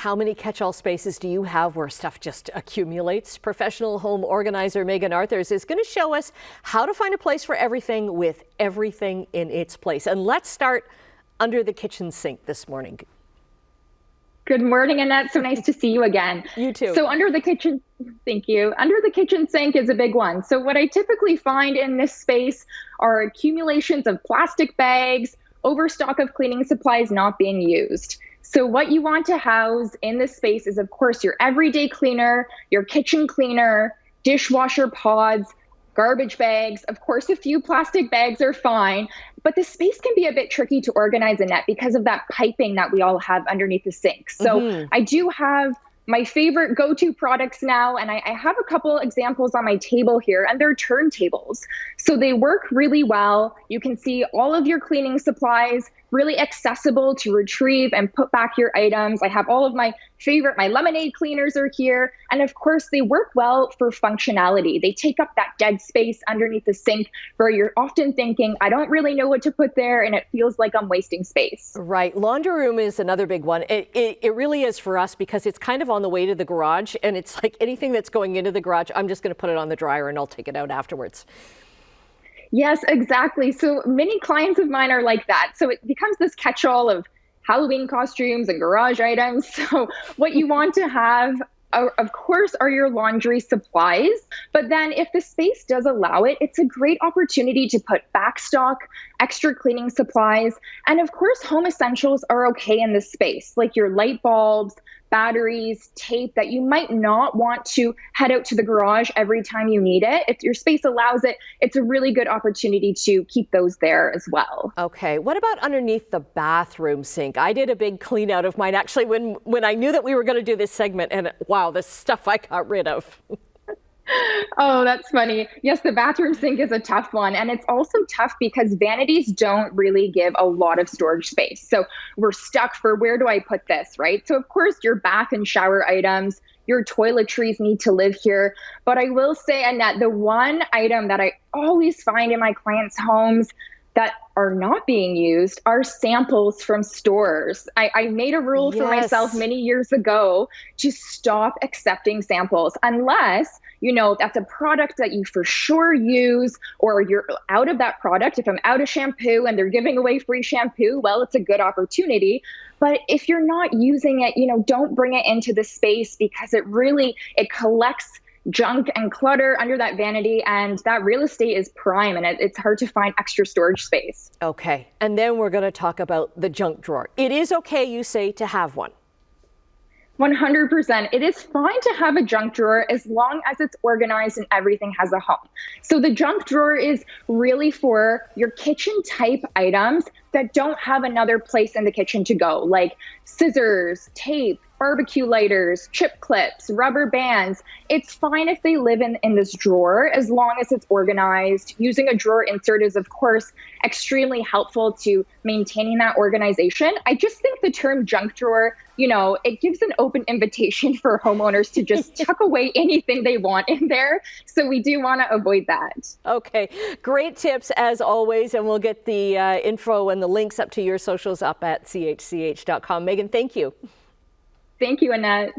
how many catch-all spaces do you have where stuff just accumulates? Professional home organizer Megan Arthurs is going to show us how to find a place for everything with everything in its place. And let's start under the kitchen sink this morning. Good morning, Annette. So nice to see you again. You too. So under the kitchen, thank you. Under the kitchen sink is a big one. So what I typically find in this space are accumulations of plastic bags, overstock of cleaning supplies not being used. So what you want to house in this space is, of course, your everyday cleaner, your kitchen cleaner, dishwasher pods, garbage bags. Of course, a few plastic bags are fine, but the space can be a bit tricky to organize, Annette, because of that piping that we all have underneath the sink. So I do have my favorite go-to products now, and I have a couple examples on my table here, and they're turntables. So they work really well. You can see all of your cleaning supplies, really accessible to retrieve and put back your items. I have all of my lemonade cleaners are here. And of course, they work well for functionality. They take up that dead space underneath the sink where you're often thinking, I don't really know what to put there, and it feels like I'm wasting space. Right. Laundry room is another big one. It really is for us because it's kind of on the way to the garage, and it's like anything that's going into the garage, I'm just going to put it on the dryer and I'll take it out afterwards. Yes, exactly. So many clients of mine are like that. So it becomes this catch-all of Halloween costumes and garage items. So what you want to have, of course, are your laundry supplies. But then if the space does allow it, it's a great opportunity to put back stock, extra cleaning supplies. And of course, home essentials are okay in this space, like your light bulbs, batteries, tape that you might not want to head out to the garage every time you need it. If your space allows it, it's a really good opportunity to keep those there as well. Okay, what about underneath the bathroom sink? I did a big clean out of mine actually when I knew that we were going to do this segment, and wow, the stuff I got rid of. Oh, that's funny. Yes, the bathroom sink is a tough one. And it's also tough because vanities don't really give a lot of storage space. So we're stuck for where do I put this, right? So of course, your bath and shower items, your toiletries need to live here. But I will say, Annette, the one item that I always find in my clients' homes that are not being used are samples from stores. I made a rule for myself many years ago to stop accepting samples unless, that's a product that you for sure use, or you're out of that product. If I'm out of shampoo and they're giving away free shampoo, well, it's a good opportunity. But if you're not using it, don't bring it into the space because it collects junk and clutter under that vanity, and that real estate is prime, and it's hard to find extra storage space. Okay, and then we're going to talk about the junk drawer. It is okay, you say, to have one. 100%. It is fine to have a junk drawer as long as it's organized and everything has a home. So the junk drawer is really for your kitchen type items that don't have another place in the kitchen to go, like scissors, tape, barbecue lighters, chip clips, rubber bands. It's fine if they live in this drawer as long as it's organized. Using a drawer insert is, of course, extremely helpful to maintaining that organization. I just think the term junk drawer, it gives an open invitation for homeowners to just tuck away anything they want in there. So we do want to avoid that. Okay, great tips as always. And we'll get the info and the links up to your socials up at chch.com. Megan, thank you. Thank you, Annette.